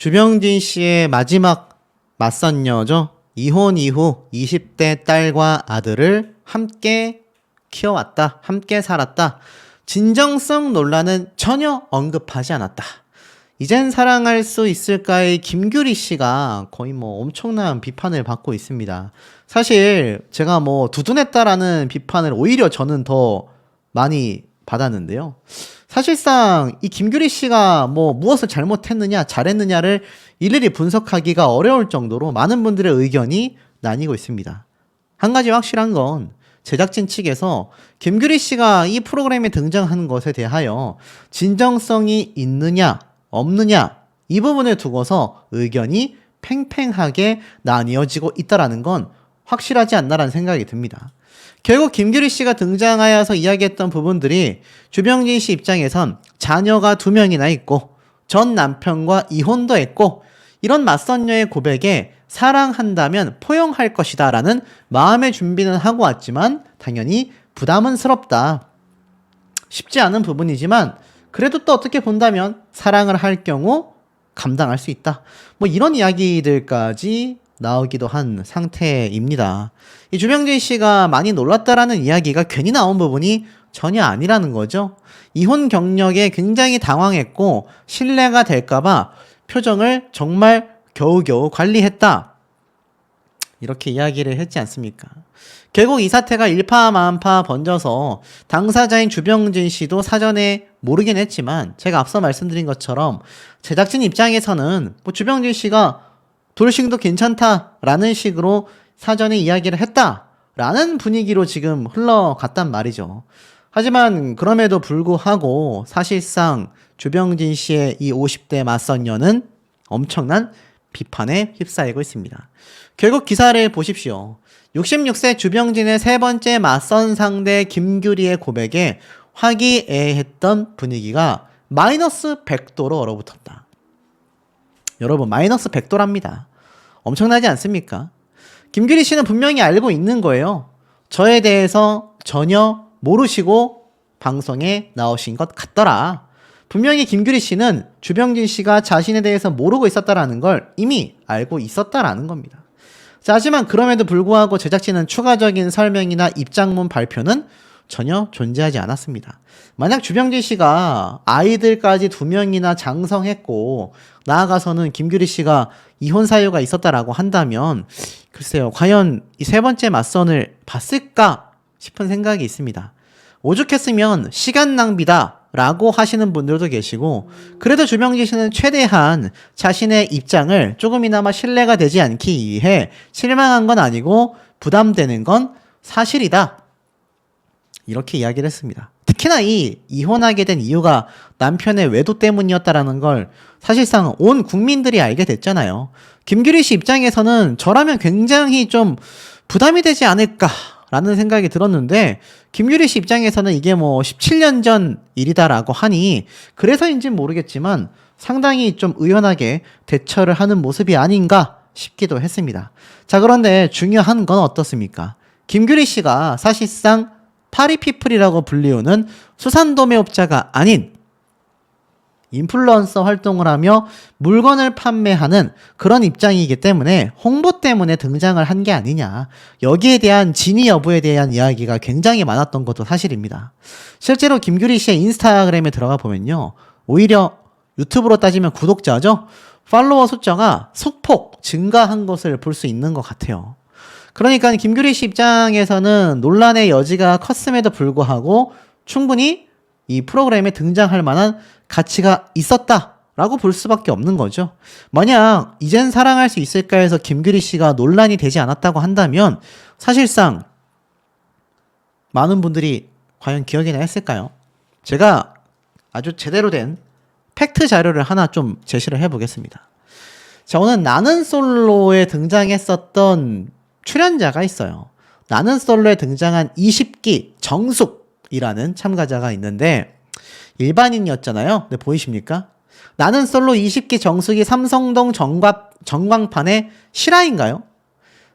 주병진 씨의 마지막 맞선녀죠. 이혼 이후 20대 딸과 아들을 함께 키워왔다. 함께 살았다. 진정성 논란은 전혀 언급하지 않았다. 이젠 사랑할 수 있을까의 김규리 씨가 거의 엄청난 비판을 받고 있습니다. 사실 제가 두둔했다라는 비판을 오히려 저는 더 많이 받았는데요. 사실상 이 김규리 씨가 무엇을 잘못했느냐, 잘했느냐를 일일이 분석하기가 어려울 정도로 많은 분들의 의견이 나뉘고 있습니다. 한 가지 확실한 건 제작진 측에서 김규리 씨가 이 프로그램에 등장한 것에 대하여 진정성이 있느냐, 없느냐 이 부분을 두고서 의견이 팽팽하게 나뉘어지고 있다는 건 확실하지 않나라는 생각이 듭니다. 결국 김규리 씨가 등장하여서 이야기했던 부분들이 주병진 씨 입장에선 자녀가 2명이나 있고 전 남편과 이혼도 했고 이런 맞선녀의 고백에 사랑한다면 포용할 것이다 라는 마음의 준비는 하고 왔지만 당연히 부담스럽다. 쉽지 않은 부분이지만 그래도 또 어떻게 본다면 사랑을 할 경우 감당할 수 있다. 이런 이야기들까지 나오기도 한 상태입니다. 이 주병진 씨가 많이 놀랐다라는 이야기가 괜히 나온 부분이 전혀 아니라는 거죠. 이혼 경력에 굉장히 당황했고 신뢰가 될까봐 표정을 정말 겨우겨우 관리했다. 이렇게 이야기를 했지 않습니까? 결국 이 사태가 일파만파 번져서 당사자인 주병진 씨도 사전에 모르긴 했지만 제가 앞서 말씀드린 것처럼 제작진 입장에서는 주병진 씨가 돌싱도 괜찮다라는 식으로 사전에 이야기를 했다라는 분위기로 지금 흘러갔단 말이죠. 하지만 그럼에도 불구하고 사실상 주병진 씨의 이 50대 맞선녀는 엄청난 비판에 휩싸이고 있습니다. 결국 기사를 보십시오. 66세 주병진의 세 번째 맞선 상대 김규리의 고백에 화기애애했던 분위기가 마이너스 100도로 얼어붙었다. 여러분, 마이너스 100도랍니다. 엄청나지 않습니까? 김규리 씨는 분명히 알고 있는 거예요. 저에 대해서 전혀 모르시고 방송에 나오신 것 같더라. 분명히 김규리 씨는 주병진 씨가 자신에 대해서 모르고 있었다라는 걸 이미 알고 있었다라는 겁니다. 자, 하지만 그럼에도 불구하고 제작진은 추가적인 설명이나 입장문 발표는 전혀 존재하지 않았습니다. 만약 주병진 씨가 아이들까지 2명이나 장성했고 나아가서는 김규리 씨가 이혼 사유가 있었다라고 한다면 글쎄요, 과연 이 세 번째 맞선을 봤을까 싶은 생각이 있습니다. 오죽했으면 시간 낭비다 라고 하시는 분들도 계시고 그래도 주병진 씨는 최대한 자신의 입장을 조금이나마 신뢰가 되지 않기 위해 실망한 건 아니고 부담되는 건 사실이다. 이렇게 이야기를 했습니다. 특히나 이혼하게 된 이유가 남편의 외도 때문이었다라는 걸 사실상 온 국민들이 알게 됐잖아요. 김규리 씨 입장에서는 저라면 굉장히 좀 부담이 되지 않을까라는 생각이 들었는데 김규리 씨 입장에서는 이게 17년 전 일이다라고 하니 그래서인지는 모르겠지만 상당히 좀 의연하게 대처를 하는 모습이 아닌가 싶기도 했습니다. 자, 그런데 중요한 건 어떻습니까? 김규리 씨가 사실상 파리피플이라고 불리우는 수산도매업자가 아닌 인플루언서 활동을 하며 물건을 판매하는 그런 입장이기 때문에 홍보 때문에 등장을 한 게 아니냐. 여기에 대한 진위 여부에 대한 이야기가 굉장히 많았던 것도 사실입니다. 실제로 김규리 씨의 인스타그램에 들어가 보면요. 오히려 유튜브로 따지면 구독자죠. 팔로워 숫자가 소폭 증가한 것을 볼 수 있는 것 같아요. 그러니까 김규리 씨 입장에서는 논란의 여지가 컸음에도 불구하고 충분히 이 프로그램에 등장할 만한 가치가 있었다라고 볼 수밖에 없는 거죠. 만약 이젠 사랑할 수 있을까 해서 김규리 씨가 논란이 되지 않았다고 한다면 사실상 많은 분들이 과연 기억이나 했을까요? 제가 아주 제대로 된 팩트 자료를 하나 좀 제시를 해보겠습니다. 자, 오늘 나는 솔로에 등장했었던 출연자가 있어요. 나는 솔로에 등장한 20기 정숙이라는 참가자가 있는데 일반인이었잖아요. 네, 보이십니까? 나는 솔로 20기 정숙이 삼성동 전광판의 실화인가요?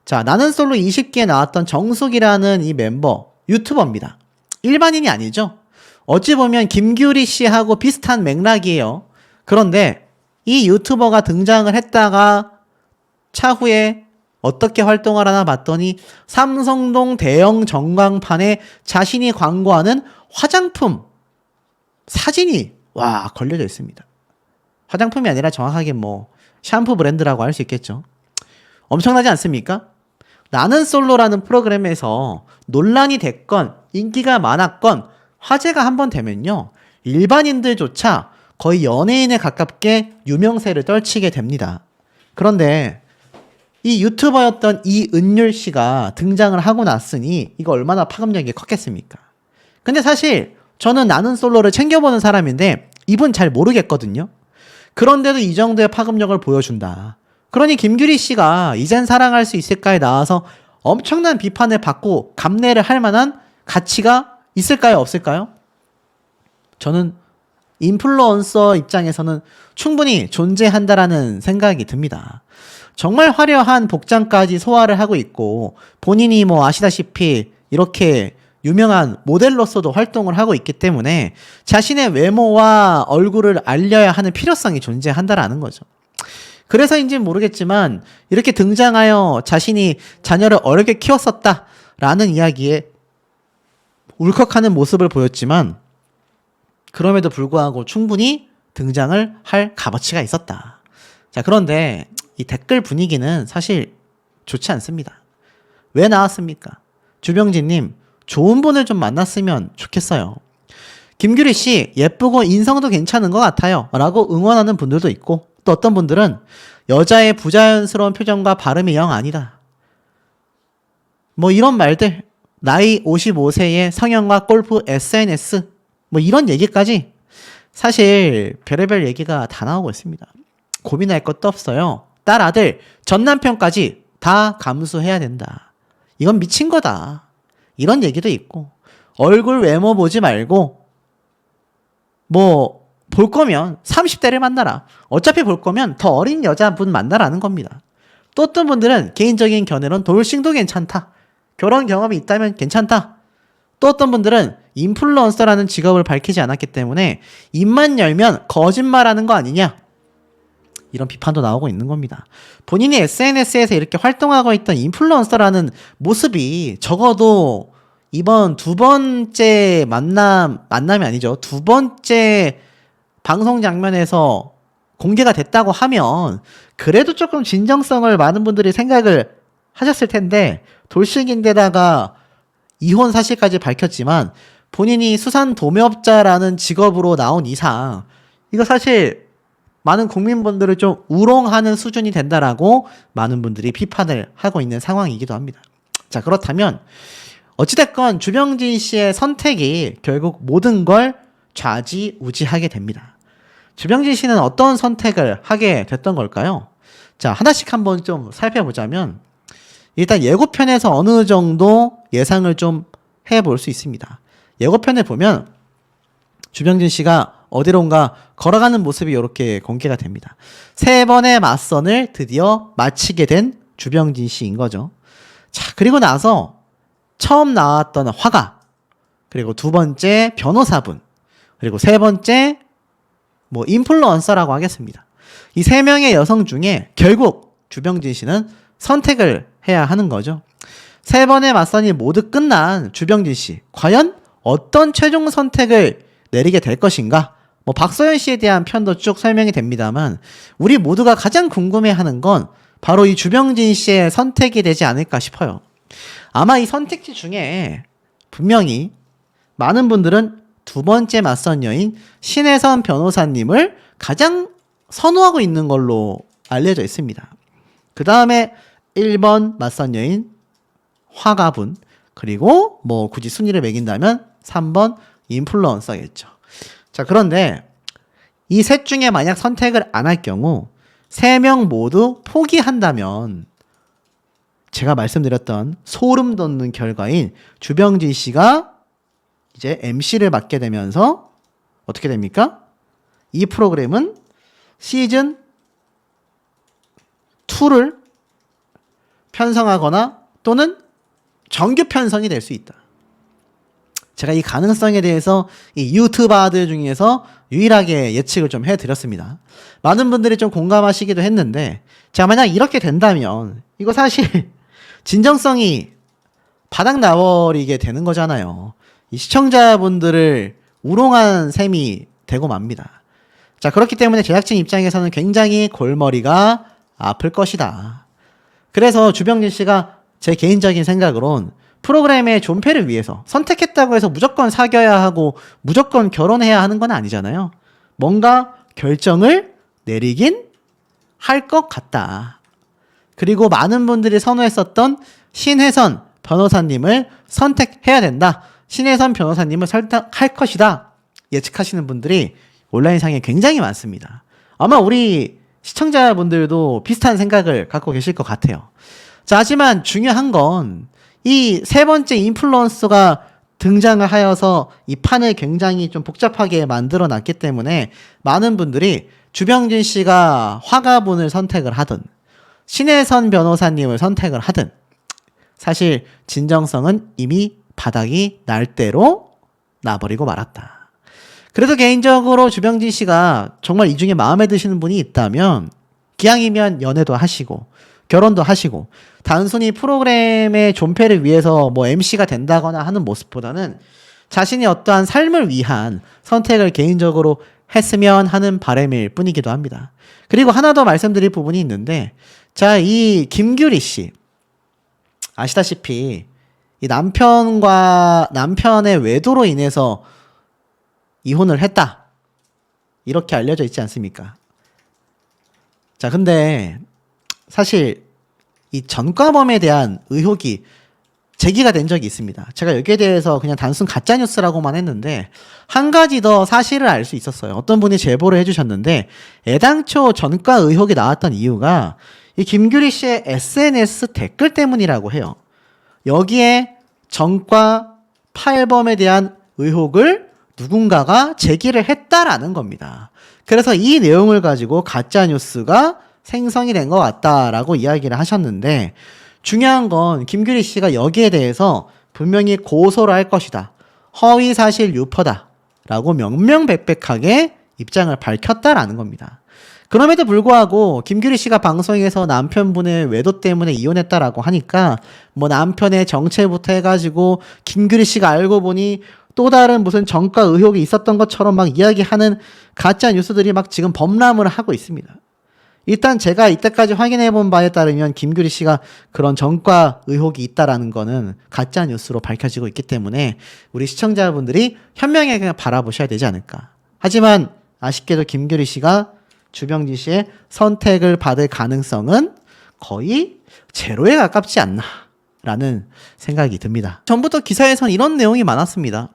자, 나는 솔로 20기에 나왔던 정숙이라는 이 멤버 유튜버입니다. 일반인이 아니죠. 어찌 보면 김규리 씨하고 비슷한 맥락이에요. 그런데 이 유튜버가 등장을 했다가 차후에 어떻게 활동을 하나 봤더니 삼성동 대형 전광판에 자신이 광고하는 화장품 사진이 걸려져 있습니다. 화장품이 아니라 정확하게 뭐 샴푸 브랜드라고 할 수 있겠죠. 엄청나지 않습니까? 나는 솔로라는 프로그램에서 논란이 됐건 인기가 많았건 화제가 한번 되면요, 일반인들조차 거의 연예인에 가깝게 유명세를 떨치게 됩니다. 그런데 이 유튜버였던 이은율 씨가 등장을 하고 났으니 이거 얼마나 파급력이 컸겠습니까? 근데 사실 저는 나는 솔로를 챙겨보는 사람인데 이분 잘 모르겠거든요. 그런데도 이 정도의 파급력을 보여준다. 그러니 김규리 씨가 이젠 사랑할 수 있을까에 나와서 엄청난 비판을 받고 감내를 할 만한 가치가 있을까요? 없을까요? 저는 인플루언서 입장에서는 충분히 존재한다라는 생각이 듭니다. 정말 화려한 복장까지 소화를 하고 있고 본인이 뭐 아시다시피 이렇게 유명한 모델로서도 활동을 하고 있기 때문에 자신의 외모와 얼굴을 알려야 하는 필요성이 존재한다라는 거죠. 그래서인지는 모르겠지만 이렇게 등장하여 자신이 자녀를 어렵게 키웠었다라는 이야기에 울컥하는 모습을 보였지만 그럼에도 불구하고 충분히 등장을 할 값어치가 있었다. 자, 그런데 이 댓글 분위기는 사실 좋지 않습니다. 왜 나왔습니까? 주병진님, 좋은 분을 좀 만났으면 좋겠어요. 김규리 씨, 예쁘고 인성도 괜찮은 것 같아요. 라고 응원하는 분들도 있고, 또 어떤 분들은 여자의 부자연스러운 표정과 발음이 영 아니다. 뭐 이런 말들, 나이 55세의 성형과 골프 SNS, 뭐 이런 얘기까지 사실 별의별 얘기가 다 나오고 있습니다. 고민할 것도 없어요. 딸, 아들, 전 남편까지 다 감수해야 된다. 이건 미친 거다. 이런 얘기도 있고, 얼굴 외모 보지 말고 뭐 볼 거면 30대를 만나라. 어차피 볼 거면 더 어린 여자분 만나라는 겁니다. 또 어떤 분들은 개인적인 견해론 돌싱도 괜찮다. 결혼 경험이 있다면 괜찮다. 또 어떤 분들은 인플루언서라는 직업을 밝히지 않았기 때문에 입만 열면 거짓말하는 거 아니냐. 이런 비판도 나오고 있는 겁니다. 본인이 SNS에서 이렇게 활동하고 있던 인플루언서라는 모습이 적어도 이번 두 번째 만남이 아니죠. 두 번째 방송 장면에서 공개가 됐다고 하면 그래도 조금 진정성을 많은 분들이 생각을 하셨을 텐데, 돌싱인데다가 이혼 사실까지 밝혔지만 본인이 수산 도매업자라는 직업으로 나온 이상 이거 사실 많은 국민분들을 좀 우롱하는 수준이 된다라고 많은 분들이 비판을 하고 있는 상황이기도 합니다. 자, 그렇다면 어찌됐건 주병진 씨의 선택이 결국 모든 걸 좌지우지하게 됩니다. 주병진 씨는 어떤 선택을 하게 됐던 걸까요? 자, 하나씩 한번 좀 살펴보자면 일단 예고편에서 어느 정도 예상을 좀 해볼 수 있습니다. 예고편에 보면 주병진 씨가 어디론가 걸어가는 모습이 이렇게 공개가 됩니다. 3번의 맞선을 드디어 마치게 된 주병진 씨인 거죠. 자, 그리고 나서 처음 나왔던 화가, 그리고 두 번째 변호사분, 그리고 세 번째 뭐 인플루언서라고 하겠습니다. 이 3명의 여성 중에 결국 주병진 씨는 선택을 해야 하는 거죠. 3번의 맞선이 모두 끝난 주병진 씨, 과연 어떤 최종 선택을 내리게 될 것인가? 뭐 박서연 씨에 대한 편도 쭉 설명이 됩니다만 우리 모두가 가장 궁금해하는 건 바로 이 주병진 씨의 선택이 되지 않을까 싶어요. 아마 이 선택지 중에 분명히 많은 분들은 두 번째 맞선 여인 신혜선 변호사님을 가장 선호하고 있는 걸로 알려져 있습니다. 그 다음에 1번 맞선 여인 화가분, 그리고 뭐 굳이 순위를 매긴다면 3번 인플루언서겠죠. 자, 그런데 이 셋 중에 만약 선택을 안 할 경우 3명 모두 포기한다면 제가 말씀드렸던 소름 돋는 결과인 주병진 씨가 이제 MC를 맡게 되면서 어떻게 됩니까? 이 프로그램은 시즌 2를 편성하거나 또는 정규 편성이 될 수 있다. 제가 이 가능성에 대해서 이 유튜버들 중에서 유일하게 예측을 좀 해드렸습니다. 많은 분들이 좀 공감하시기도 했는데, 자, 만약 이렇게 된다면 이거 사실 진정성이 바닥 나버리게 되는 거잖아요. 이 시청자분들을 우롱한 셈이 되고 맙니다. 자, 그렇기 때문에 제작진 입장에서는 굉장히 골머리가 아플 것이다. 그래서 주병진 씨가 제 개인적인 생각으론 프로그램의 존폐를 위해서 선택했다고 해서 무조건 사귀어야 하고 무조건 결혼해야 하는 건 아니잖아요. 뭔가 결정을 내리긴 할 것 같다. 그리고 많은 분들이 선호했었던 신혜선 변호사님을 선택해야 된다. 신혜선 변호사님을 선택할 것이다. 예측하시는 분들이 온라인상에 굉장히 많습니다. 아마 우리 시청자분들도 비슷한 생각을 갖고 계실 것 같아요. 자, 하지만 중요한 건 이 세 번째 인플루언서가 등장을 하여서 이 판을 굉장히 좀 복잡하게 만들어 놨기 때문에 많은 분들이 주병진 씨가 화가분을 선택을 하든 신혜선 변호사님을 선택을 하든 사실 진정성은 이미 바닥이 날 대로 나버리고 말았다. 그래도 개인적으로 주병진 씨가 정말 이 중에 마음에 드시는 분이 있다면 기왕이면 연애도 하시고 결혼도 하시고 단순히 프로그램의 존폐를 위해서 뭐 MC가 된다거나 하는 모습보다는 자신이 어떠한 삶을 위한 선택을 개인적으로 했으면 하는 바람일 뿐이기도 합니다. 그리고 하나 더 말씀드릴 부분이 있는데, 자, 이 김규리 씨 아시다시피 이 남편의 외도로 인해서 이혼을 했다, 이렇게 알려져 있지 않습니까? 자, 근데 사실 이 전과범에 대한 의혹이 제기가 된 적이 있습니다. 제가 여기에 대해서 그냥 단순 가짜뉴스라고만 했는데 한 가지 더 사실을 알 수 있었어요. 어떤 분이 제보를 해주셨는데, 애당초 전과 의혹이 나왔던 이유가 이 김규리 씨의 SNS 댓글 때문이라고 해요. 여기에 전과 파열범에 대한 의혹을 누군가가 제기를 했다라는 겁니다. 그래서 이 내용을 가지고 가짜뉴스가 생성이 된 것 같다라고 이야기를 하셨는데, 중요한 건 김규리 씨가 여기에 대해서 분명히 고소를 할 것이다, 허위사실 유포다 라고 명명백백하게 입장을 밝혔다라는 겁니다. 그럼에도 불구하고 김규리 씨가 방송에서 남편분의 외도 때문에 이혼했다라고 하니까 뭐 남편의 정체부터 해가지고 김규리 씨가 알고 보니 또 다른 무슨 전과 의혹이 있었던 것처럼 막 이야기하는 가짜 뉴스들이 막 지금 범람을 하고 있습니다. 일단 제가 이때까지 확인해 본 바에 따르면 김규리 씨가 그런 전과 의혹이 있다라는 거는 가짜 뉴스로 밝혀지고 있기 때문에 우리 시청자분들이 현명하게 그냥 바라보셔야 되지 않을까. 하지만 아쉽게도 김규리 씨가 주병진 씨의 선택을 받을 가능성은 거의 제로에 가깝지 않나 라는 생각이 듭니다. 전부터 기사에선 이런 내용이 많았습니다.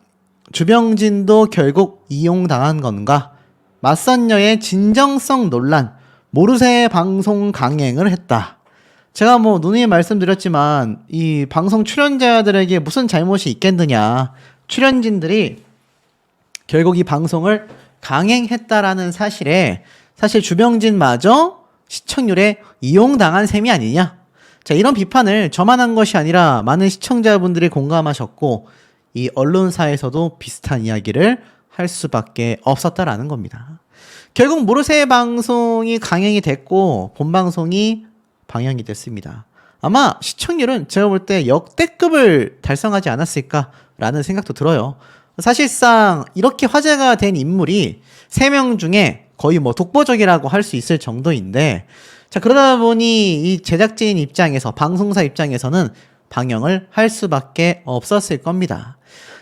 주병진도 결국 이용당한 건가? 맞선녀의 진정성 논란, 모르쇠 방송 강행을 했다. 제가 뭐 누누이 말씀드렸지만 이 방송 출연자들에게 무슨 잘못이 있겠느냐. 출연진들이 결국 이 방송을 강행했다라는 사실에 사실 주병진마저 시청률에 이용당한 셈이 아니냐. 자, 이런 비판을 저만 한 것이 아니라 많은 시청자분들이 공감하셨고 이 언론사에서도 비슷한 이야기를 할 수밖에 없었다라는 겁니다. 결국 모르쇠 방송이 강행이 됐고 본방송이 방영이 됐습니다. 아마 시청률은 제가 볼 때 역대급을 달성하지 않았을까라는 생각도 들어요. 사실상 이렇게 화제가 된 인물이 3명 중에 거의 뭐 독보적이라고 할 수 있을 정도인데, 자, 그러다 보니 이 제작진 입장에서, 방송사 입장에서는 방영을 할 수밖에 없었을 겁니다.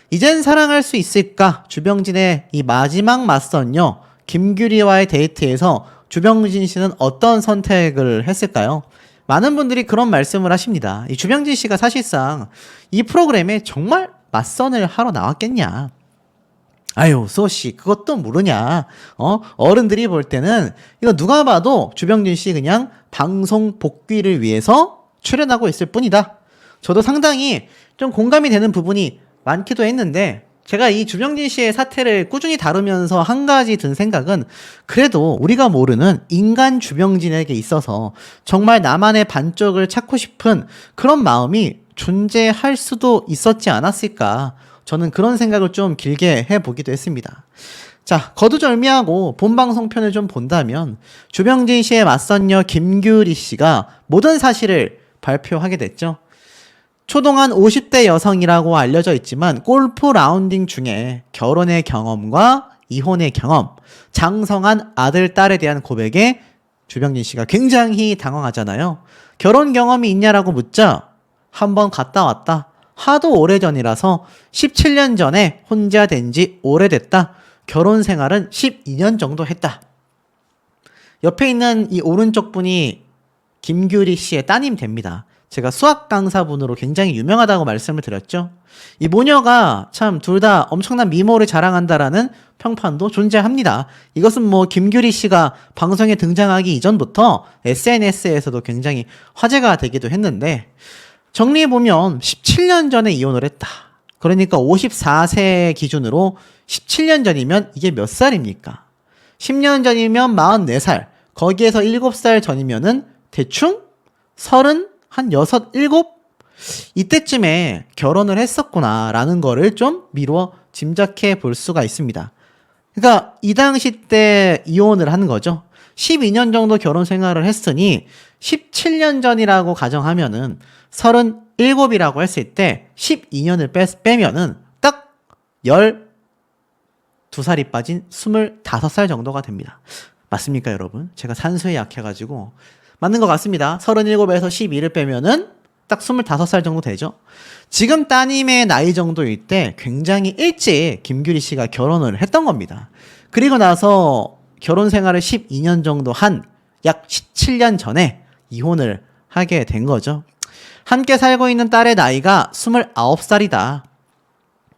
이젠 사랑할 수 있을까? 주병진의 이 마지막 맞선녀 김규리와의 데이트에서 주병진 씨는 어떤 선택을 했을까요? 많은 분들이 그런 말씀을 하십니다. 이 주병진 씨가 사실상 이 프로그램에 정말 맞선을 하러 나왔겠냐? 아유, 수호씨, 그것도 모르냐? 어른들이 볼 때는 이거 누가 봐도 주병진 씨 그냥 방송 복귀를 위해서 출연하고 있을 뿐이다. 저도 상당히 좀 공감이 되는 부분이 많기도 했는데, 제가 이 주병진 씨의 사태를 꾸준히 다루면서 한 가지 든 생각은, 그래도 우리가 모르는 인간 주병진에게 있어서 정말 나만의 반쪽을 찾고 싶은 그런 마음이 존재할 수도 있었지 않았을까. 저는 그런 생각을 좀 길게 해보기도 했습니다. 자, 거두절미하고 본방송편을 좀 본다면 주병진 씨의 맞선녀 김규리 씨가 모든 사실을 발표하게 됐죠. 초동안 50대 여성이라고 알려져 있지만 골프 라운딩 중에 결혼의 경험과 이혼의 경험, 장성한 아들, 딸에 대한 고백에 주병진 씨가 굉장히 당황하잖아요. 결혼 경험이 있냐라고 묻자 한번 갔다 왔다. 하도 오래전이라서 17년 전에 혼자 된 지 오래됐다. 결혼 생활은 12년 정도 했다. 옆에 있는 이 오른쪽 분이 김규리 씨의 따님 됩니다. 제가 수학 강사분으로 굉장히 유명하다고 말씀을 드렸죠. 이 모녀가 참 둘 다 엄청난 미모를 자랑한다라는 평판도 존재합니다. 이것은 뭐 김규리 씨가 방송에 등장하기 이전부터 SNS에서도 굉장히 화제가 되기도 했는데, 정리해보면 17년 전에 이혼을 했다. 그러니까 54세 기준으로 17년 전이면 이게 몇 살입니까? 10년 전이면 44살. 거기에서 7살 전이면은 대충 30, 한 6, 7? 이때쯤에 결혼을 했었구나라는 거를 좀 미루어 짐작해 볼 수가 있습니다. 그러니까 이 당시 때 이혼을 한 거죠. 12년 정도 결혼 생활을 했으니 17년 전이라고 가정하면은 37이라고 했을 때 12년을 빼면은 딱 12살이 빠진 25살 정도가 됩니다. 맞습니까, 여러분? 제가 산수에 약해가지고 맞는 것 같습니다. 37에서 12를 빼면은 딱 25살 정도 되죠. 지금 따님의 나이 정도일 때 굉장히 일찍 김규리 씨가 결혼을 했던 겁니다. 그리고 나서 결혼 생활을 12년 정도 한 약 17년 전에 이혼을 하게 된 거죠. 함께 살고 있는 딸의 나이가 29살이다.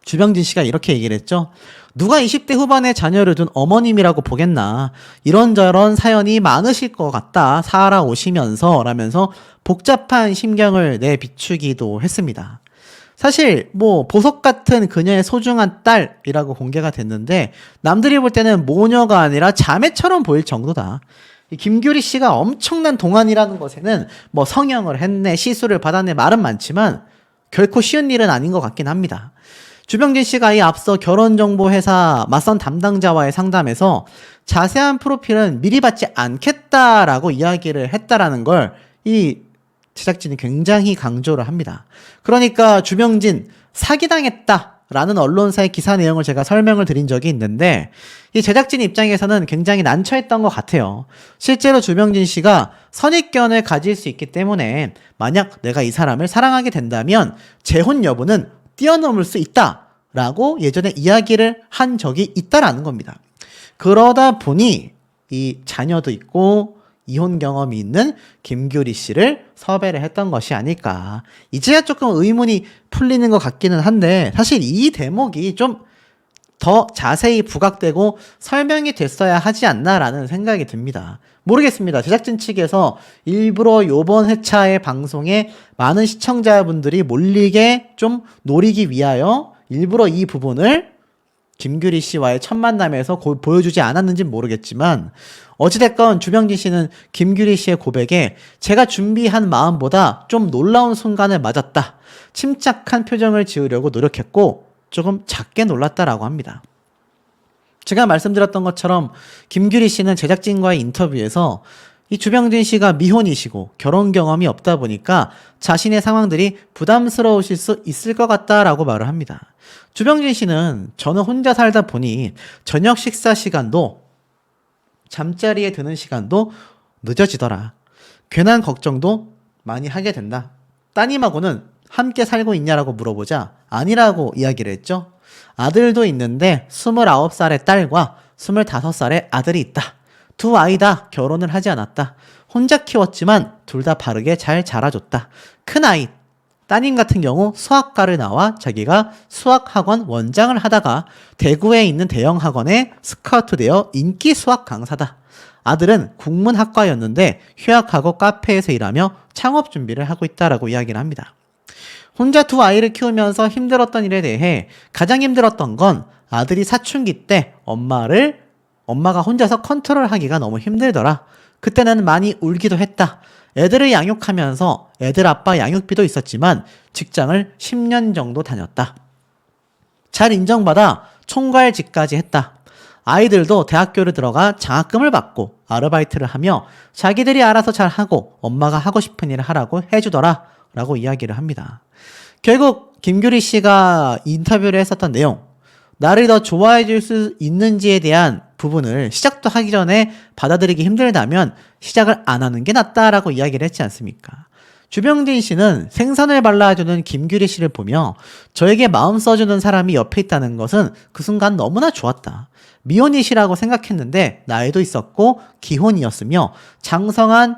주병진 씨가 이렇게 얘기를 했죠. 누가 20대 후반에 자녀를 둔 어머님이라고 보겠나. 이런저런 사연이 많으실 것 같다. 살아오시면서 라면서 복잡한 심경을 내비추기도 했습니다. 사실 뭐 보석 같은 그녀의 소중한 딸이라고 공개가 됐는데 남들이 볼 때는 모녀가 아니라 자매처럼 보일 정도다. 김규리 씨가 엄청난 동안이라는 것에는 뭐 성형을 했네, 시술을 받았네 말은 많지만 결코 쉬운 일은 아닌 것 같긴 합니다. 주병진 씨가 이 앞서 결혼정보회사 맞선 담당자와의 상담에서 자세한 프로필은 미리 받지 않겠다라고 이야기를 했다라는 걸 이 제작진이 굉장히 강조를 합니다. 그러니까 주병진 사기당했다라는 언론사의 기사 내용을 제가 설명을 드린 적이 있는데 이 제작진 입장에서는 굉장히 난처했던 것 같아요. 실제로 주병진 씨가 선입견을 가질 수 있기 때문에 만약 내가 이 사람을 사랑하게 된다면 재혼 여부는 뛰어넘을 수 있다라고 예전에 이야기를 한 적이 있다라는 겁니다. 그러다 보니 이 자녀도 있고 이혼 경험이 있는 김규리 씨를 섭외를 했던 것이 아닐까. 이제야 조금 의문이 풀리는 것 같기는 한데 사실 이 대목이 좀 더 자세히 부각되고 설명이 됐어야 하지 않나라는 생각이 듭니다. 모르겠습니다. 제작진 측에서 일부러 요번 회차의 방송에 많은 시청자분들이 몰리게 좀 노리기 위하여 일부러 이 부분을 김규리 씨와의 첫 만남에서 보여주지 않았는지는 모르겠지만 어찌됐건 주병진 씨는 김규리 씨의 고백에 제가 준비한 마음보다 좀 놀라운 순간을 맞았다. 침착한 표정을 지으려고 노력했고 조금 작게 놀랐다라고 합니다. 제가 말씀드렸던 것처럼 김규리 씨는 제작진과의 인터뷰에서 이 주병진 씨가 미혼이시고 결혼 경험이 없다 보니까 자신의 상황들이 부담스러우실 수 있을 것 같다라고 말을 합니다. 주병진 씨는 저는 혼자 살다 보니 저녁 식사 시간도 잠자리에 드는 시간도 늦어지더라. 괜한 걱정도 많이 하게 된다. 따님하고는 함께 살고 있냐라고 물어보자 아니라고 이야기를 했죠. 아들도 있는데 29살의 딸과 25살의 아들이 있다. 두 아이 다 결혼을 하지 않았다. 혼자 키웠지만 둘 다 바르게 잘 자라줬다. 큰 아이 따님 같은 경우 수학과를 나와 자기가 수학학원 원장을 하다가 대구에 있는 대형 학원에 스카우트되어 인기 수학 강사다. 아들은 국문학과였는데 휴학하고 카페에서 일하며 창업 준비를 하고 있다라고 이야기를 합니다. 혼자 두 아이를 키우면서 힘들었던 일에 대해 가장 힘들었던 건 아들이 사춘기 때 엄마가 혼자서 컨트롤하기가 너무 힘들더라. 그때는 많이 울기도 했다. 애들을 양육하면서 애들 아빠 양육비도 있었지만 직장을 10년 정도 다녔다. 잘 인정받아 총괄직까지 했다. 아이들도 대학교를 들어가 장학금을 받고 아르바이트를 하며 자기들이 알아서 잘하고 엄마가 하고 싶은 일을 하라고 해주더라 라고 이야기를 합니다. 결국 김규리 씨가 인터뷰를 했었던 내용, 나를 더 좋아해 줄 수 있는지에 대한 부분을 시작도 하기 전에 받아들이기 힘들다면 시작을 안 하는 게 낫다라고 이야기를 했지 않습니까? 주병진 씨는 생선을 발라주는 김규리 씨를 보며 저에게 마음 써주는 사람이 옆에 있다는 것은 그 순간 너무나 좋았다. 미혼이시라고 생각했는데 나이도 있었고 기혼이었으며 장성한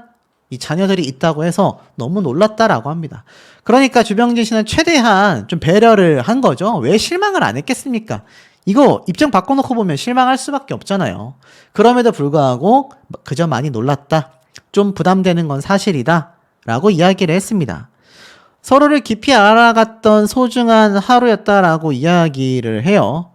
이 자녀들이 있다고 해서 너무 놀랐다라고 합니다. 그러니까 주병진 씨는 최대한 좀 배려를 한 거죠. 왜 실망을 안 했겠습니까? 이거 입장 바꿔놓고 보면 실망할 수밖에 없잖아요. 그럼에도 불구하고 그저 많이 놀랐다. 좀 부담되는 건 사실이다. 라고 이야기를 했습니다. 서로를 깊이 알아갔던 소중한 하루였다라고 이야기를 해요.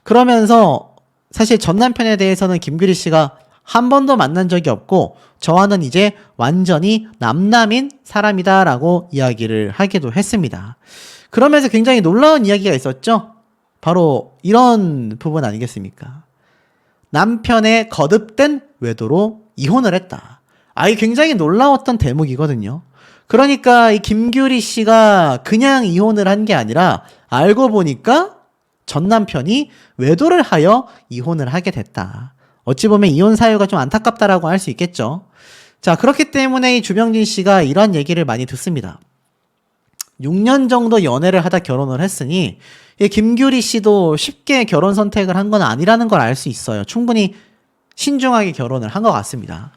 그러면서 사실 전 남편에 대해서는 김규리 씨가 한 번도 만난 적이 없고 저와는 이제 완전히 남남인 사람이다라고 이야기를 하기도 했습니다. 그러면서 굉장히 놀라운 이야기가 있었죠. 바로 이런 부분 아니겠습니까? 남편의 거듭된 외도로 이혼을 했다. 이게 굉장히 놀라웠던 대목이거든요. 그러니까 이 김규리 씨가 그냥 이혼을 한 게 아니라 알고 보니까 전 남편이 외도를 하여 이혼을 하게 됐다. 어찌 보면 이혼 사유가 좀 안타깝다라고 할 수 있겠죠. 자, 그렇기 때문에 이 주병진 씨가 이런 얘기를 많이 듣습니다. 6년 정도 연애를 하다 결혼을 했으니 이 김규리 씨도 쉽게 결혼 선택을 한 건 아니라는 걸 알 수 있어요. 충분히 신중하게 결혼을 한 것 같습니다.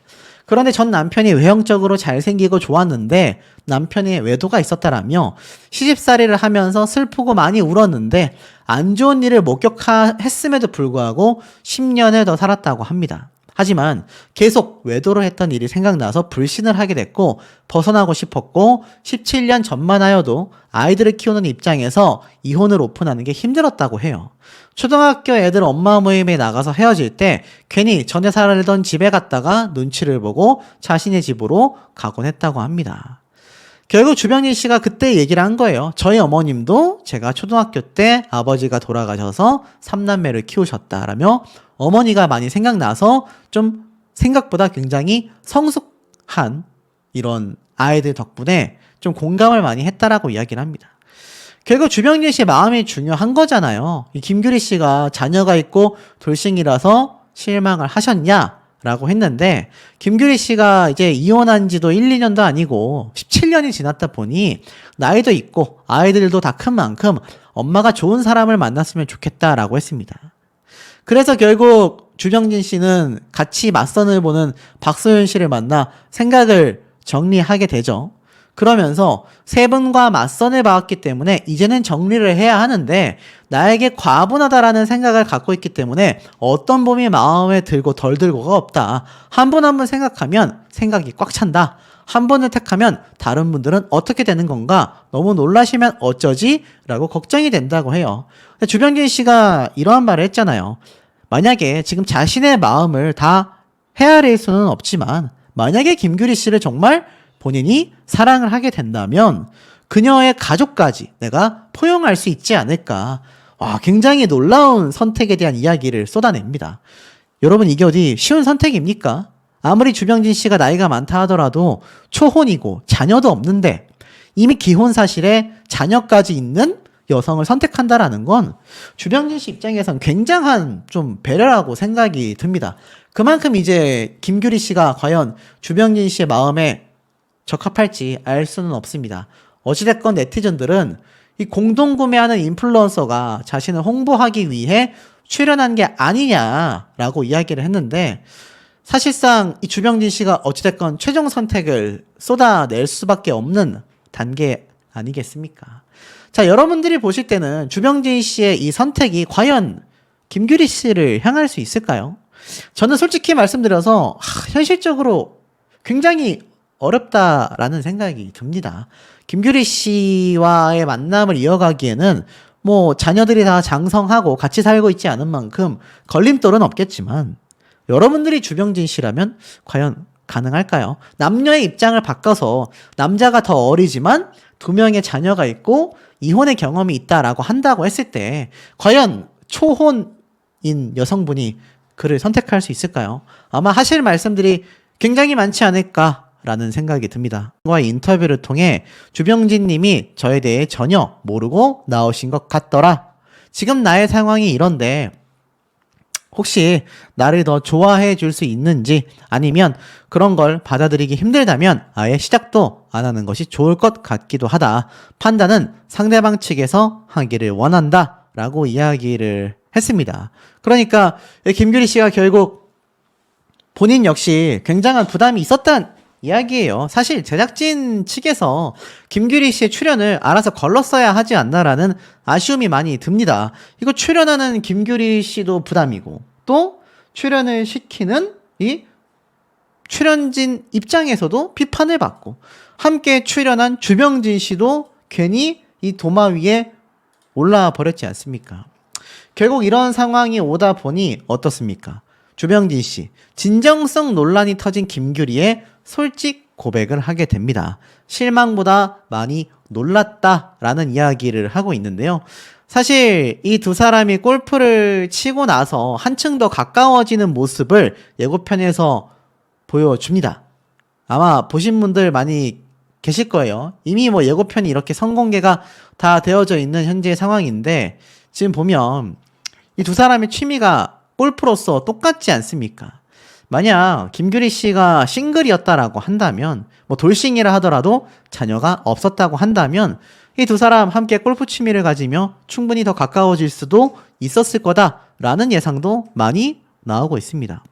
그런데 전 남편이 외형적으로 잘생기고 좋았는데 남편의 외도가 있었다라며 시집살이를 하면서 슬프고 많이 울었는데 안 좋은 일을 목격했음에도 불구하고 10년을 더 살았다고 합니다. 하지만 계속 외도를 했던 일이 생각나서 불신을 하게 됐고 벗어나고 싶었고 17년 전만 하여도 아이들을 키우는 입장에서 이혼을 오픈하는 게 힘들었다고 해요. 초등학교 애들 엄마 모임에 나가서 헤어질 때 괜히 전에 살던 집에 갔다가 눈치를 보고 자신의 집으로 가곤 했다고 합니다. 결국 주병진 씨가 그때 얘기를 한 거예요. 저희 어머님도 제가 초등학교 때 아버지가 돌아가셔서 3남매를 키우셨다라며 어머니가 많이 생각나서 좀 생각보다 굉장히 성숙한 이런 아이들 덕분에 좀 공감을 많이 했다라고 이야기를 합니다. 결국 주병진 씨의 마음이 중요한 거잖아요. 이 김규리 씨가 자녀가 있고 돌싱이라서 실망을 하셨냐라고 했는데 김규리 씨가 이제 이혼한 지도 1, 2년도 아니고 17년이 지났다 보니 나이도 있고 아이들도 다 큰 만큼 엄마가 좋은 사람을 만났으면 좋겠다라고 했습니다. 그래서 결국 주병진 씨는 같이 맞선을 보는 박소연 씨를 만나 생각을 정리하게 되죠. 그러면서 세 분과 맞선을 봐왔기 때문에 이제는 정리를 해야 하는데 나에게 과분하다라는 생각을 갖고 있기 때문에 어떤 봄이 마음에 들고 덜 들고가 없다. 한 분 한 분 생각하면 생각이 꽉 찬다. 한 분을 택하면 다른 분들은 어떻게 되는 건가? 너무 놀라시면 어쩌지? 라고 걱정이 된다고 해요. 주병진 씨가 이러한 말을 했잖아요. 만약에 지금 자신의 마음을 다 헤아릴 수는 없지만 만약에 김규리 씨를 정말 본인이 사랑을 하게 된다면 그녀의 가족까지 내가 포용할 수 있지 않을까. 굉장히 놀라운 선택에 대한 이야기를 쏟아냅니다. 여러분 이게 어디 쉬운 선택입니까? 아무리 주병진 씨가 나이가 많다 하더라도 초혼이고 자녀도 없는데 이미 기혼 사실에 자녀까지 있는 여성을 선택한다라는 건 주병진 씨 입장에선 굉장한 좀 배려라고 생각이 듭니다. 그만큼 이제 김규리 씨가 과연 주병진 씨의 마음에 적합할지 알 수는 없습니다. 어찌됐건 네티즌들은 이 공동구매하는 인플루언서가 자신을 홍보하기 위해 출연한 게 아니냐라고 이야기를 했는데 사실상 이 주병진 씨가 어찌됐건 최종 선택을 쏟아낼 수밖에 없는 단계 아니겠습니까? 자, 여러분들이 보실 때는 주병진 씨의 이 선택이 과연 김규리 씨를 향할 수 있을까요? 저는 솔직히 말씀드려서 현실적으로 굉장히 어렵다라는 생각이 듭니다. 김규리 씨와의 만남을 이어가기에는 뭐 자녀들이 다 장성하고 같이 살고 있지 않은 만큼 걸림돌은 없겠지만 여러분들이 주병진 씨라면 과연 가능할까요? 남녀의 입장을 바꿔서 남자가 더 어리지만 두 명의 자녀가 있고 이혼의 경험이 있다라고 한다고 했을 때 과연 초혼인 여성분이 그를 선택할 수 있을까요? 아마 하실 말씀들이 굉장히 많지 않을까라는 생각이 듭니다. 과의 인터뷰를 통해 주병진 님이 저에 대해 전혀 모르고 나오신 것 같더라. 지금 나의 상황이 이런데 혹시 나를 더 좋아해 줄 수 있는지 아니면 그런 걸 받아들이기 힘들다면 아예 시작도 안 하는 것이 좋을 것 같기도 하다. 판단은 상대방 측에서 하기를 원한다. 라고 이야기를 했습니다. 그러니까 김규리 씨가 결국 본인 역시 굉장한 부담이 있었단 이야기예요. 사실 제작진 측에서 김규리 씨의 출연을 알아서 걸렀어야 하지 않나라는 아쉬움이 많이 듭니다. 이거 출연하는 김규리 씨도 부담이고 또 출연을 시키는 이 출연진 입장에서도 비판을 받고 함께 출연한 주병진 씨도 괜히 이 도마 위에 올라와 버렸지 않습니까? 결국 이런 상황이 오다 보니 어떻습니까? 주병진 씨, 진정성 논란이 터진 김규리의 솔직 고백을 하게 됩니다. 실망보다 많이 놀랐다라는 이야기를 하고 있는데요. 사실 이 두 사람이 골프를 치고 나서 한층 더 가까워지는 모습을 예고편에서 보여줍니다. 아마 보신 분들 많이 계실 거예요. 이미 뭐 예고편이 이렇게 선공개가 다 되어져 있는 현재 상황인데 지금 보면 이 두 사람의 취미가 골프로서 똑같지 않습니까? 만약 김규리 씨가 싱글이었다라고 한다면 뭐 돌싱이라 하더라도 자녀가 없었다고 한다면 이 두 사람 함께 골프 취미를 가지며 충분히 더 가까워질 수도 있었을 거다라는 예상도 많이 나오고 있습니다.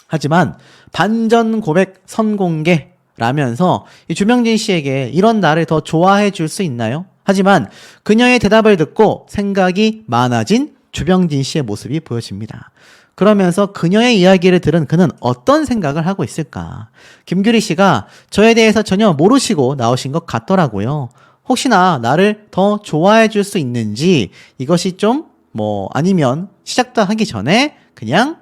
하지만 반전 고백 선공개라면서 이 주병진 씨에게 이런 나를 더 좋아해 줄 수 있나요? 하지만 그녀의 대답을 듣고 생각이 많아진 주병진 씨의 모습이 보여집니다. 그러면서 그녀의 이야기를 들은 그는 어떤 생각을 하고 있을까? 김규리 씨가 저에 대해서 전혀 모르시고 나오신 것 같더라고요. 혹시나 나를 더 좋아해 줄 수 있는지 이것이 좀 아니면 시작도 하기 전에 그냥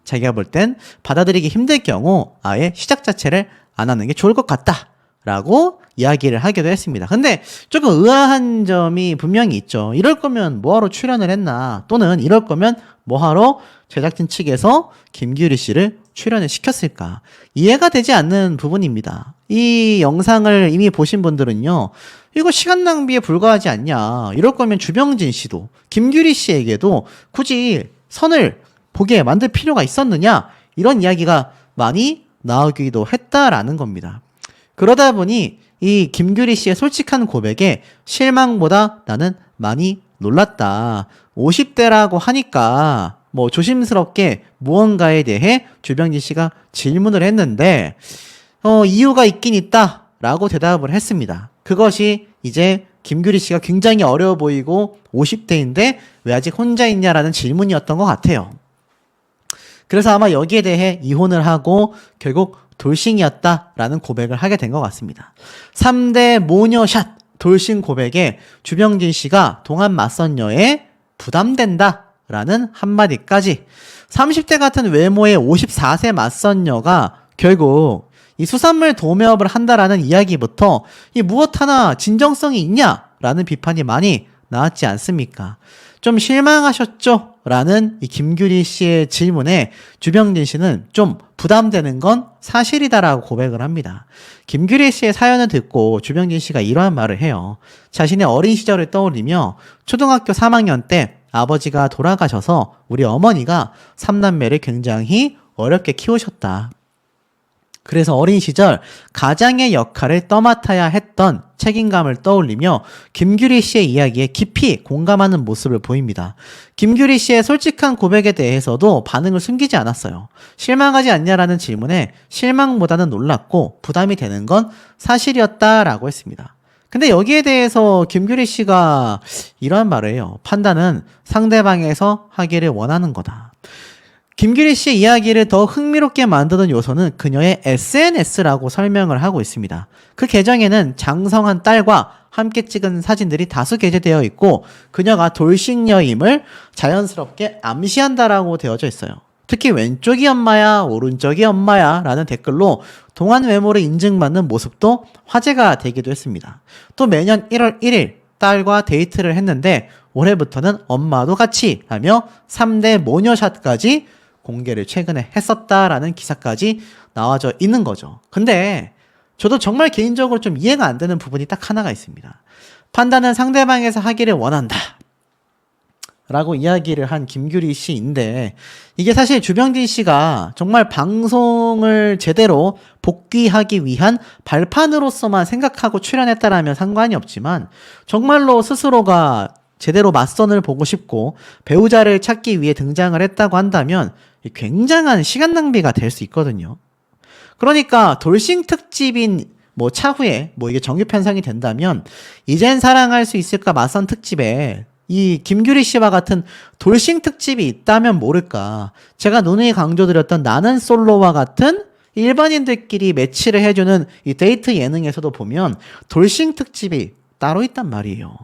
자기가 볼 땐 받아들이기 힘들 경우 아예 시작 자체를 안 하는 게 좋을 것 같다 라고 이야기를 하기도 했습니다. 근데 조금 의아한 점이 분명히 있죠. 이럴 거면 뭐하러 출연을 했나, 또는 이럴 거면 뭐하러 제작진 측에서 김규리 씨를 출연을 시켰을까, 이해가 되지 않는 부분입니다. 이 영상을 이미 보신 분들은요, 이거 시간 낭비에 불과하지 않냐, 이럴 거면 주병진 씨도 김규리 씨에게도 굳이 선을 보게 만들 필요가 있었느냐, 이런 이야기가 많이 나오기도 했다라는 겁니다. 그러다 보니 이 김규리 씨의 솔직한 고백에 실망보다 나는 많이 놀랐다. 50대라고 하니까 조심스럽게 무언가에 대해 주병진 씨가 질문을 했는데 이유가 있긴 있다라고 대답을 했습니다. 그것이 이제 김규리 씨가 굉장히 어려워 보이고 50대인데 왜 아직 혼자 있냐라는 질문이었던 것 같아요. 그래서 아마 여기에 대해 이혼을 하고 결국 돌싱이었다라는 고백을 하게 된 것 같습니다. 3대 모녀샷 돌싱 고백에 주병진 씨가 동안 맞선녀에 부담된다라는 한마디까지, 30대 같은 외모의 54세 맞선녀가 결국 이 수산물 도매업을 한다라는 이야기부터 이 무엇 하나 진정성이 있냐라는 비판이 많이 나왔지 않습니까? 좀 실망하셨죠? 라는 이 김규리 씨의 질문에 주병진 씨는 좀 부담되는 건 사실이다라고 고백을 합니다. 김규리 씨의 사연을 듣고 주병진 씨가 이러한 말을 해요. 자신의 어린 시절을 떠올리며 초등학교 3학년 때 아버지가 돌아가셔서 우리 어머니가 3남매를 굉장히 어렵게 키우셨다. 그래서 어린 시절 가장의 역할을 떠맡아야 했던 책임감을 떠올리며 김규리 씨의 이야기에 깊이 공감하는 모습을 보입니다. 김규리 씨의 솔직한 고백에 대해서도 반응을 숨기지 않았어요. 실망하지 않냐라는 질문에 실망보다는 놀랐고 부담이 되는 건 사실이었다라고 했습니다. 근데 여기에 대해서 김규리 씨가 이러한 말을 해요. 판단은 상대방에서 하기를 원하는 거다. 김규리 씨의 이야기를 더 흥미롭게 만드는 요소는 그녀의 SNS라고 설명을 하고 있습니다. 그 계정에는 장성한 딸과 함께 찍은 사진들이 다수 게재되어 있고 그녀가 돌싱녀임을 자연스럽게 암시한다라고 되어져 있어요. 특히 왼쪽이 엄마야, 오른쪽이 엄마야 라는 댓글로 동안 외모를 인증받는 모습도 화제가 되기도 했습니다. 또 매년 1월 1일 딸과 데이트를 했는데 올해부터는 엄마도 같이 하며 3대 모녀샷까지 공개를 최근에 했었다라는 기사까지 나와져 있는 거죠. 근데 저도 정말 개인적으로 좀 이해가 안 되는 부분이 딱 하나가 있습니다. 판단은 상대방에서 하기를 원한다 라고 이야기를 한 김규리 씨인데, 이게 사실 주병진 씨가 정말 방송을 제대로 복귀하기 위한 발판으로서만 생각하고 출연했다라면 상관이 없지만, 정말로 스스로가 제대로 맞선을 보고 싶고 배우자를 찾기 위해 등장을 했다고 한다면 굉장한 시간 낭비가 될 수 있거든요. 그러니까 돌싱 특집인 차후에 이게 정규 편성이 된다면 이젠 사랑할 수 있을까 맞선 특집에 이 김규리 씨와 같은 돌싱 특집이 있다면 모를까. 제가 누누이 강조드렸던 나는 솔로와 같은 일반인들끼리 매치를 해주는 이 데이트 예능에서도 보면 돌싱 특집이 따로 있단 말이에요.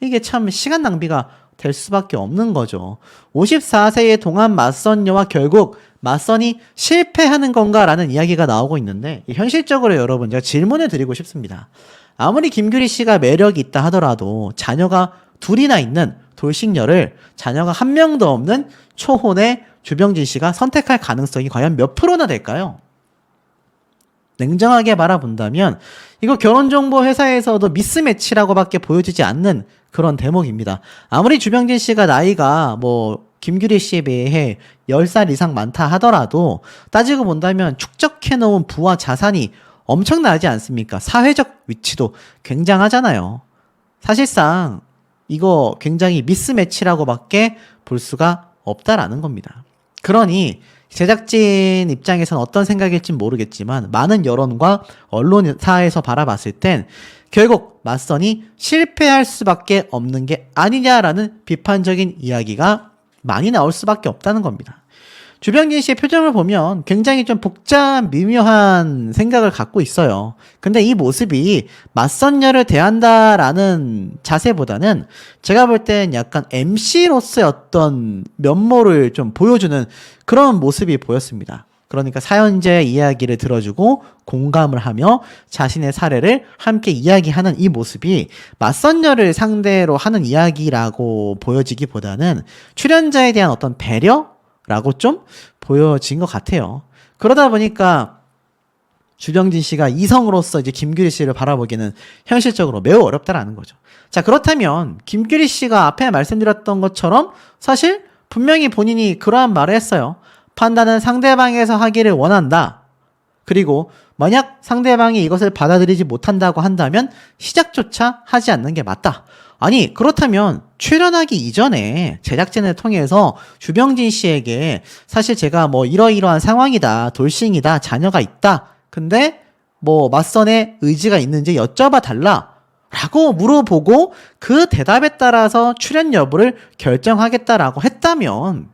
이게 참 시간 낭비가 될 수밖에 없는 거죠. 54세의 동안 맞선녀와 결국 맞선이 실패하는 건가라는 이야기가 나오고 있는데, 현실적으로 여러분 제가 질문을 드리고 싶습니다. 아무리 김규리 씨가 매력이 있다 하더라도 자녀가 둘이나 있는 돌싱녀를 자녀가 한 명도 없는 초혼의 주병진 씨가 선택할 가능성이 과연 몇 프로나 될까요? 냉정하게 바라본다면 이거 결혼정보회사에서도 미스매치라고밖에 보여지지 않는 그런 대목입니다. 아무리 주병진 씨가 나이가 김규리 씨에 비해 10살 이상 많다 하더라도 따지고 본다면 축적해놓은 부와 자산이 엄청나지 않습니까? 사회적 위치도 굉장하잖아요. 사실상 이거 굉장히 미스매치라고밖에 볼 수가 없다라는 겁니다. 그러니 제작진 입장에서는 어떤 생각일진 모르겠지만 많은 여론과 언론사에서 바라봤을 땐 결국 맞선이 실패할 수밖에 없는 게 아니냐라는 비판적인 이야기가 많이 나올 수밖에 없다는 겁니다. 주병진 씨의 표정을 보면 굉장히 좀 복잡 미묘한 생각을 갖고 있어요. 근데 이 모습이 맞선녀를 대한다라는 자세보다는 제가 볼 땐 약간 MC로서의 어떤 면모를 좀 보여주는 그런 모습이 보였습니다. 그러니까 사연자의 이야기를 들어주고 공감을 하며 자신의 사례를 함께 이야기하는 이 모습이 맞선녀를 상대로 하는 이야기라고 보여지기보다는 출연자에 대한 어떤 배려라고 좀 보여진 것 같아요. 그러다 보니까 주병진 씨가 이성으로서 이제 김규리 씨를 바라보기는 현실적으로 매우 어렵다라는 거죠. 자, 그렇다면 김규리 씨가 앞에 말씀드렸던 것처럼 사실 분명히 본인이 그러한 말을 했어요. 판단은 상대방에서 하기를 원한다. 그리고 만약 상대방이 이것을 받아들이지 못한다고 한다면 시작조차 하지 않는 게 맞다. 아니, 그렇다면 출연하기 이전에 제작진을 통해서 주병진 씨에게 사실 제가 이러이러한 상황이다, 돌싱이다, 자녀가 있다. 근데 맞선의 의지가 있는지 여쭤봐 달라 라고 물어보고 그 대답에 따라서 출연 여부를 결정하겠다라고 했다면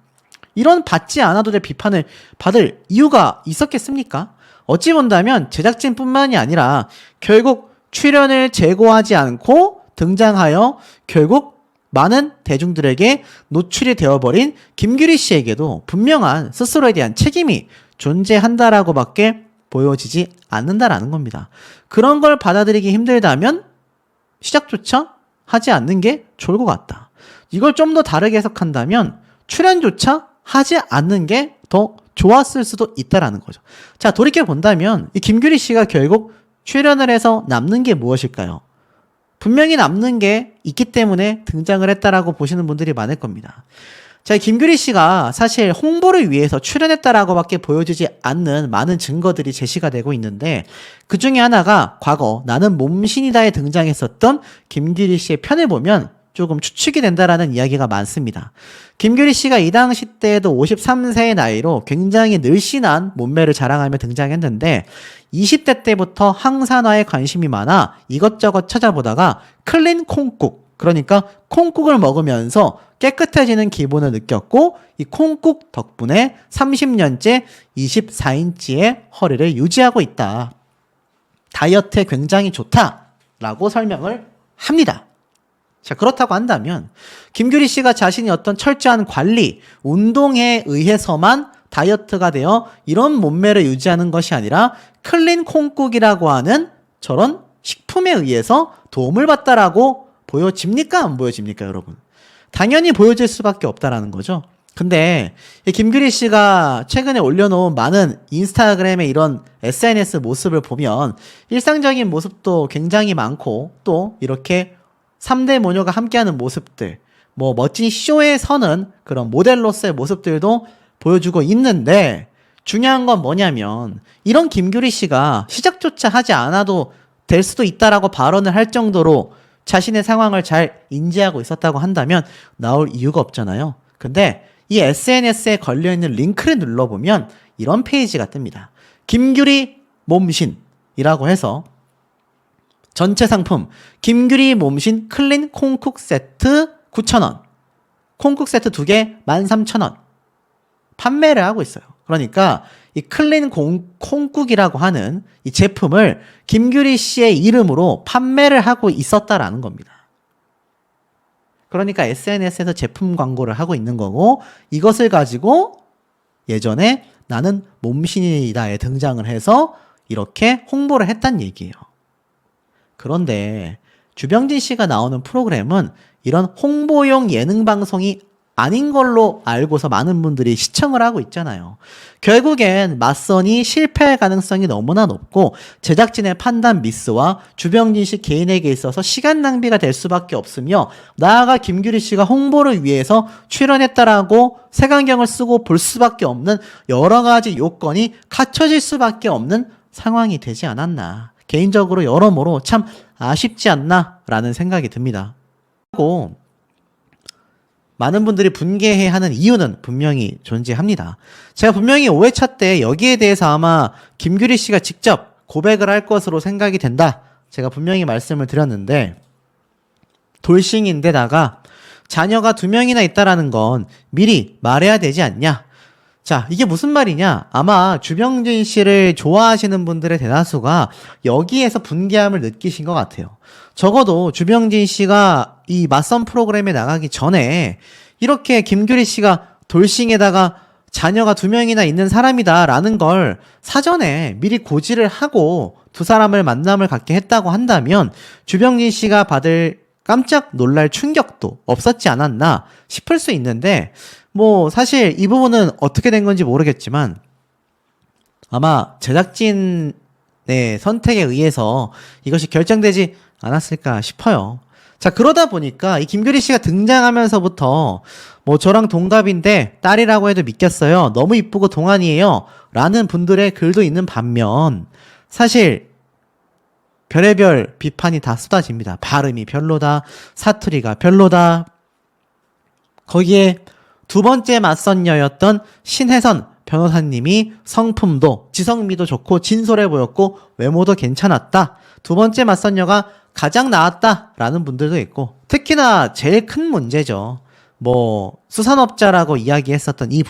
이런 받지 않아도 될 비판을 받을 이유가 있었겠습니까? 어찌 본다면 제작진뿐만이 아니라 결국 출연을 제고하지 않고 등장하여 결국 많은 대중들에게 노출이 되어버린 김규리 씨에게도 분명한 스스로에 대한 책임이 존재한다라고밖에 보여지지 않는다라는 겁니다. 그런 걸 받아들이기 힘들다면 시작조차 하지 않는 게 좋을 것 같다. 이걸 좀 더 다르게 해석한다면 출연조차 하지 않는 게 더 좋았을 수도 있다라는 거죠. 자, 돌이켜 본다면 이 김규리 씨가 결국 출연을 해서 남는 게 무엇일까요? 분명히 남는 게 있기 때문에 등장을 했다라고 보시는 분들이 많을 겁니다. 자, 김규리 씨가 사실 홍보를 위해서 출연했다라고밖에 보여지지 않는 많은 증거들이 제시가 되고 있는데, 그 중에 하나가 과거 나는 몸신이다에 등장했었던 김규리 씨의 편을 보면 조금 추측이 된다라는 이야기가 많습니다. 김규리 씨가 이 당시 때에도 53세의 나이로 굉장히 늘씬한 몸매를 자랑하며 등장했는데 20대 때부터 항산화에 관심이 많아 이것저것 찾아보다가 클린 콩국, 그러니까 콩국을 먹으면서 깨끗해지는 기분을 느꼈고 이 콩국 덕분에 30년째 24인치의 허리를 유지하고 있다. 다이어트에 굉장히 좋다라고 설명을 합니다. 자, 그렇다고 한다면 김규리 씨가 자신이 어떤 철저한 관리, 운동에 의해서만 다이어트가 되어 이런 몸매를 유지하는 것이 아니라 클린 콩국이라고 하는 저런 식품에 의해서 도움을 받다라고 보여집니까? 안 보여집니까, 여러분? 당연히 보여질 수밖에 없다라는 거죠. 근데 이 김규리 씨가 최근에 올려놓은 많은 인스타그램의 이런 SNS 모습을 보면 일상적인 모습도 굉장히 많고 또 이렇게 3대 모녀가 함께하는 모습들, 뭐 멋진 쇼에 서는 그런 모델로서의 모습들도 보여주고 있는데 중요한 건 뭐냐면 이런 김규리 씨가 시작조차 하지 않아도 될 수도 있다라고 발언을 할 정도로 자신의 상황을 잘 인지하고 있었다고 한다면 나올 이유가 없잖아요. 근데 이 SNS에 걸려있는 링크를 눌러보면 이런 페이지가 뜹니다. 김규리 몸신이라고 해서 전체 상품 김규리 몸신 클린 콩국 세트 9,000원, 콩국 세트 2개 13,000원 판매를 하고 있어요. 그러니까 이 클린 콩국이라고 하는 이 제품을 김규리 씨의 이름으로 판매를 하고 있었다라는 겁니다. 그러니까 SNS에서 제품 광고를 하고 있는 거고 이것을 가지고 예전에 나는 몸신이다에 등장을 해서 이렇게 홍보를 했단 얘기예요. 그런데 주병진 씨가 나오는 프로그램은 이런 홍보용 예능 방송이 아닌 걸로 알고서 많은 분들이 시청을 하고 있잖아요. 결국엔 맞선이 실패할 가능성이 너무나 높고 제작진의 판단 미스와 주병진 씨 개인에게 있어서 시간 낭비가 될 수밖에 없으며 나아가 김규리 씨가 홍보를 위해서 출연했다라고 색안경을 쓰고 볼 수밖에 없는 여러 가지 요건이 갖춰질 수밖에 없는 상황이 되지 않았나. 개인적으로 여러모로 참 아쉽지 않나라는 생각이 듭니다. 하고 많은 분들이 분개해하는 이유는 분명히 존재합니다. 제가 분명히 5회차 때 여기에 대해서 아마 김규리 씨가 직접 고백을 할 것으로 생각이 된다. 제가 분명히 말씀을 드렸는데 돌싱인데다가 자녀가 2명이나 있다라는 건 미리 말해야 되지 않냐. 자, 이게 무슨 말이냐? 아마 주병진 씨를 좋아하시는 분들의 대다수가 여기에서 분개함을 느끼신 것 같아요. 적어도 주병진 씨가 이 맞선 프로그램에 나가기 전에 이렇게 김규리 씨가 돌싱에다가 자녀가 2명이나 있는 사람이다라는 걸 사전에 미리 고지를 하고 두 사람을 만남을 갖게 했다고 한다면 주병진 씨가 받을 깜짝 놀랄 충격도 없었지 않았나 싶을 수 있는데 뭐 사실 이 부분은 어떻게 된 건지 모르겠지만 아마 제작진의 선택에 의해서 이것이 결정되지 않았을까 싶어요. 자, 그러다 보니까 이 김규리 씨가 등장하면서부터 뭐 저랑 동갑인데 딸이라고 해도 믿겠어요. 너무 이쁘고 동안이에요. 라는 분들의 글도 있는 반면 사실 별의별 비판이 다 쏟아집니다. 발음이 별로다. 사투리가 별로다. 거기에 두 번째 맞선녀였던 신혜선 변호사님이 성품도 지성미도 좋고 진솔해 보였고 외모도 괜찮았다. 두 번째 맞선녀가 가장 나았다라는 분들도 있고 특히나 제일 큰 문제죠. 뭐 수산업자라고 이야기했었던 이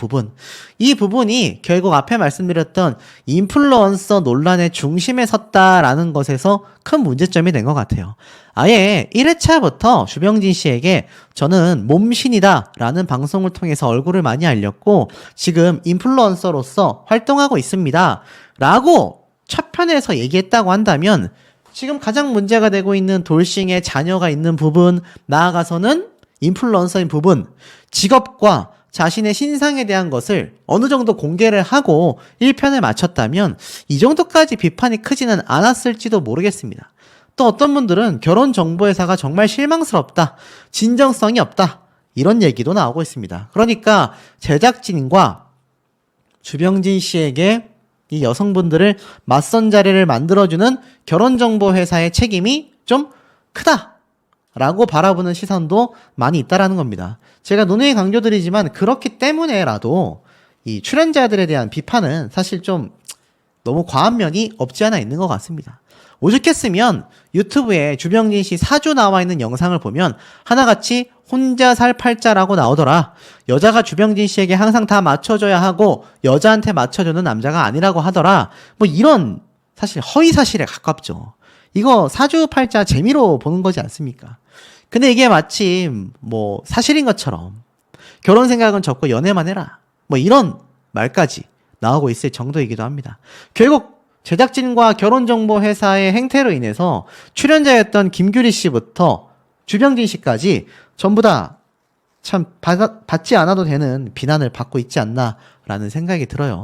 부분이 결국 앞에 말씀드렸던 인플루언서 논란의 중심에 섰다라는 것에서 큰 문제점이 된 것 같아요. 아예 1회차부터 주병진 씨에게 저는 몸신이다 라는 방송을 통해서 얼굴을 많이 알렸고 지금 인플루언서로서 활동하고 있습니다 라고 첫 편에서 얘기했다고 한다면 지금 가장 문제가 되고 있는 돌싱의 자녀가 있는 부분, 나아가서는 인플루언서인 부분, 직업과 자신의 신상에 대한 것을 어느 정도 공개를 하고 1편을 마쳤다면 이 정도까지 비판이 크지는 않았을지도 모르겠습니다. 또 어떤 분들은 결혼정보회사가 정말 실망스럽다, 진정성이 없다 이런 얘기도 나오고 있습니다. 그러니까 제작진과 주병진 씨에게 이 여성분들을 맞선 자리를 만들어주는 결혼정보회사의 책임이 좀 크다라고 바라보는 시선도 많이 있다라는 겁니다. 제가 누누이 강조드리지만 그렇기 때문에라도 이 출연자들에 대한 비판은 사실 좀 너무 과한 면이 없지 않아 있는 것 같습니다. 오죽했으면 유튜브에 주병진 씨 사주 나와 있는 영상을 보면 하나같이 혼자 살 팔자라고 나오더라. 여자가 주병진 씨에게 항상 다 맞춰줘야 하고 여자한테 맞춰주는 남자가 아니라고 하더라. 뭐 이런 사실 허위사실에 가깝죠. 이거 사주 팔자 재미로 보는 거지 않습니까? 근데 이게 마치 뭐 사실인 것처럼 결혼 생각은 접고 연애만 해라. 뭐 이런 말까지 나오고 있을 정도이기도 합니다. 결국 제작진과 결혼정보회사의 행태로 인해서 출연자였던 김규리 씨부터 주병진 씨까지 전부 다 참 받지 않아도 되는 비난을 받고 있지 않나라는 생각이 들어요.